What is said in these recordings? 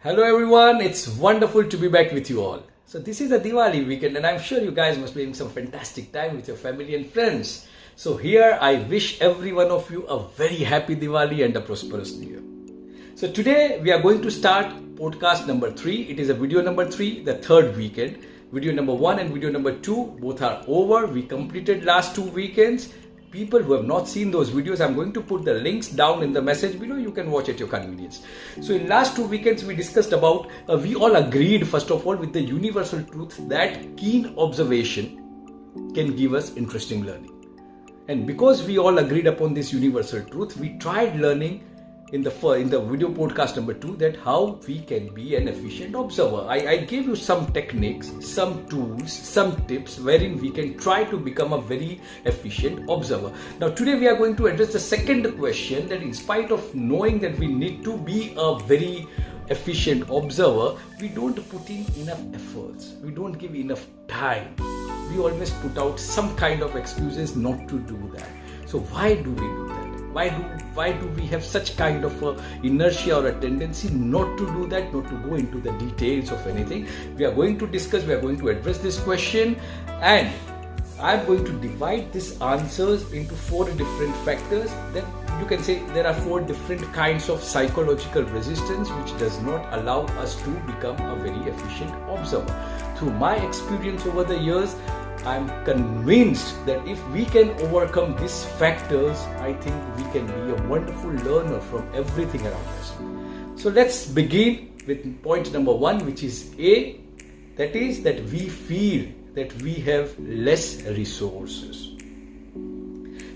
Hello everyone, it's wonderful to be back with you all. So this is a Diwali weekend and I'm sure you guys must be having some fantastic time with your family and friends. So here I wish every one of you a very happy Diwali and a prosperous New Year. So today we are going to start podcast number 3. It is a video number 3, the third weekend. Video number 1 and video number 2 both are over. We completed last 2 weekends. People who have not seen those videos, I'm going to put the links down in the message below. You can watch at your convenience. So in last 2 weekends, we discussed about, we all agreed first of all with the universal truth that keen observation can give us interesting learning. And because we all agreed upon this universal truth, we tried learning in the video podcast number 2 that how we can be an efficient observer. I gave you some techniques, some tools, some tips wherein we can try to become a very efficient observer. Now today we are going to address the second question, that in spite of knowing that we need to be a very efficient observer, we don't put in enough efforts, we don't give enough time. We always put out some kind of excuses not to do that. So why do we do that? Why do we have such kind of inertia or a tendency not to do that, not to go into the details of anything? We are going to discuss, we are going to address this question, and I'm going to divide these answers into 4 different factors. Then you can say there are 4 different kinds of psychological resistance which does not allow us to become a very efficient observer. Through my experience over the years, I'm convinced that if we can overcome these factors, I think we can be a wonderful learner from everything around us. So let's begin with point number 1, which is A. That is that we feel that we have less resources.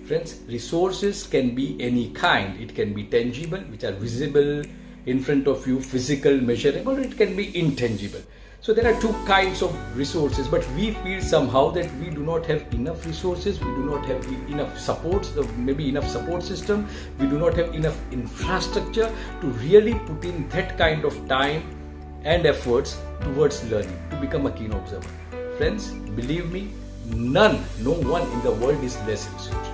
Friends, resources can be any kind. It can be tangible, which are visible in front of you, physical, measurable, or it can be intangible. So there are 2 kinds of resources, but we feel somehow that we do not have enough resources, we do not have enough supports, maybe enough support system, we do not have enough infrastructure to really put in that kind of time and efforts towards learning, to become a keen observer. Friends, believe me, no one in the world is less resourced.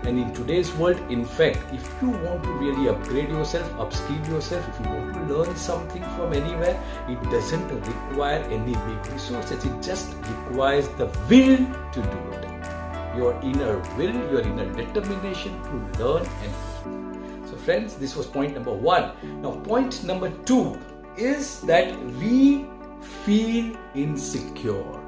And in today's world, in fact, if you want to really upgrade yourself, upskill yourself, if you want to learn something from anywhere, it doesn't require any big resources. It just requires the will to do it. Your inner will, your inner determination to learn and grow. So friends, this was point number 1. Now point number 2 is that we feel insecure.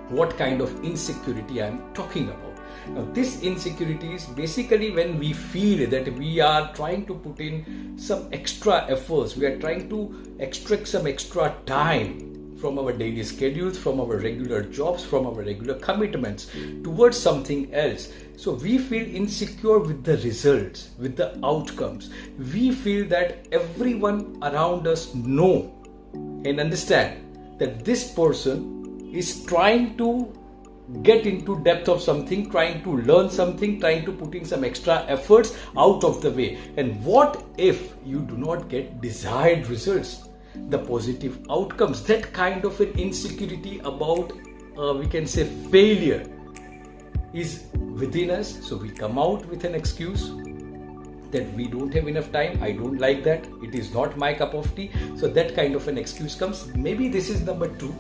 What kind of insecurity I am talking about? Now this insecurity is basically when we feel that we are trying to put in some extra efforts, we are trying to extract some extra time from our daily schedules, from our regular jobs, from our regular commitments towards something else. So we feel insecure with the results, with the outcomes. We feel that everyone around us know and understand that this person is trying to get into depth of something, trying to learn something, trying to put in some extra efforts out of the way. And what if you do not get desired results, the positive outcomes? That kind of an insecurity about, we can say, failure is within us. So we come out with an excuse that we don't have enough time, I don't like that, it is not my cup of tea. So that kind of an excuse comes. Maybe this is number 2.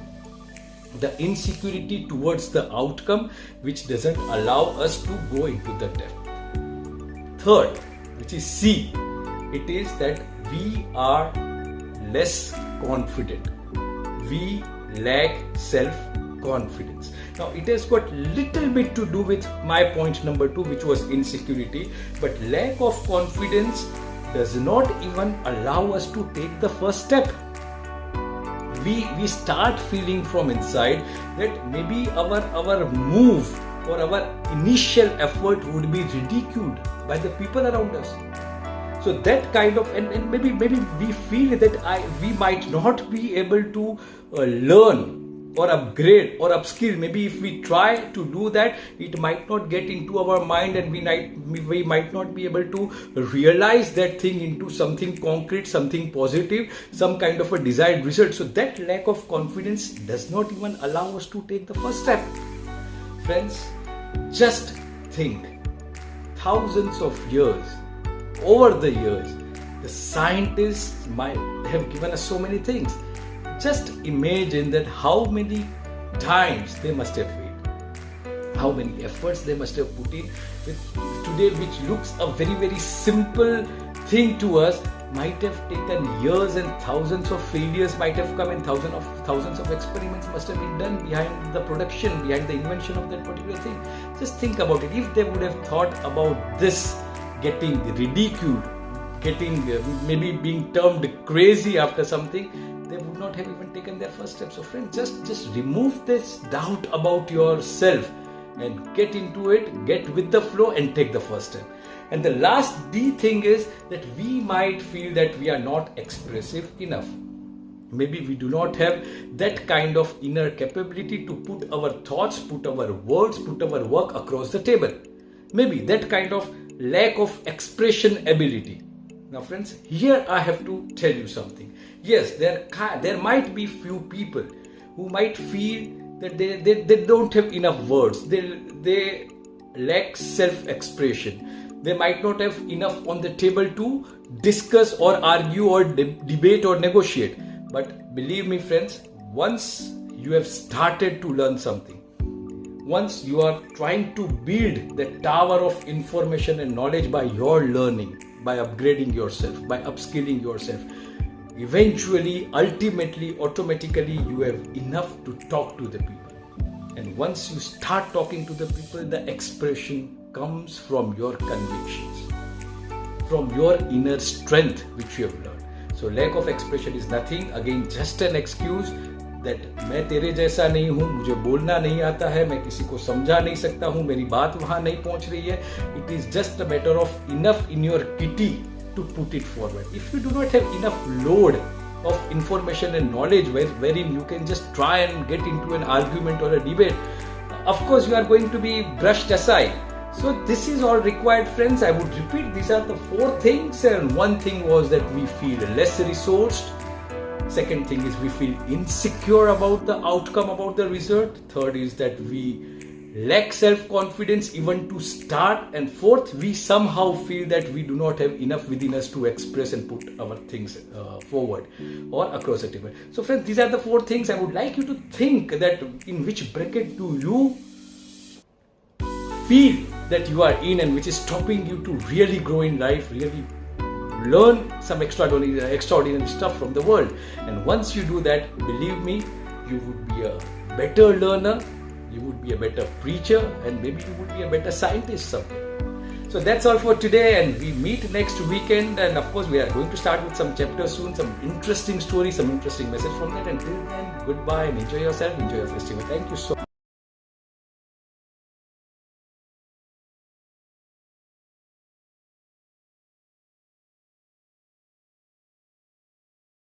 The insecurity towards the outcome, which doesn't allow us to go into the depth. Third, which is C, it is that we are less confident. We lack self-confidence. Now it has got little bit to do with my point number 2, which was insecurity, but lack of confidence does not even allow us to take the first step. We start feeling from inside that maybe our move or our initial effort would be ridiculed by the people around us. So that kind of, and maybe we feel that we might not be able to learn or upgrade or upskill. Maybe if we try to do that, it might not get into our mind, and we might not be able to realize that thing into something concrete, something positive, some kind of a desired result. So that lack of confidence does not even allow us to take the first step. Friends, just think, thousands of years, over the years, The scientists might have given us so many things. Just imagine that how many times they must have failed, how many efforts they must have put in with today, which looks a very, very simple thing to us, might have taken years, and thousands of failures might have come, and thousands of experiments must have been done behind the production, behind the invention of that particular thing. Just think about it. If they would have thought about this getting ridiculed, getting maybe being termed crazy after something, they would not have even taken their first step. So friends, just remove this doubt about yourself and get into it, get with the flow and take the first step. And the last D thing is that we might feel that we are not expressive enough. Maybe we do not have that kind of inner capability to put our thoughts, put our words, put our work across the table. Maybe that kind of lack of expression ability. Now friends, here I have to tell you something. Yes, there might be few people who might feel that they don't have enough words. They lack self-expression. They might not have enough on the table to discuss or argue or debate or negotiate. But believe me friends, once you have started to learn something, once you are trying to build the tower of information and knowledge by your learning, by upgrading yourself, by upskilling yourself, eventually, ultimately, automatically, you have enough to talk to the people. And once you start talking to the people, the expression comes from your convictions, from your inner strength which you have learned. So lack of expression is nothing, again, just an excuse that मैं तेरे जैसा नहीं हूँ, मुझे बोलना नहीं आता है, मैं किसी को समझा नहीं सकता हूँ, मेरी बात वहाँ नहीं पहुँच रही है. It is just a matter of enough in your kitty to put it forward. If you do not have enough load of information and knowledge wherein you can just try and get into an argument or a debate, of course you are going to be brushed aside. So this is all required, friends. I would repeat, these are the 4 things, and one thing was that we feel less resourced. Second thing is we feel insecure about the outcome, about the result. Third is that we lack self-confidence even to start. And fourth, we somehow feel that we do not have enough within us to express and put our things forward or across the table. So friends, these are the 4 things. I would like you to think that in which bracket do you feel that you are in, and which is stopping you to really grow in life, really learn some extraordinary stuff from the world. And once you do that, believe me, you would be a better learner, you would be a better preacher, and maybe you would be a better scientist someday. So that's all for today, and we meet next weekend, and of course we are going to start with some chapters soon, some interesting stories, some interesting message from that. Until then, goodbye and enjoy yourself, enjoy your festival. Thank you so much.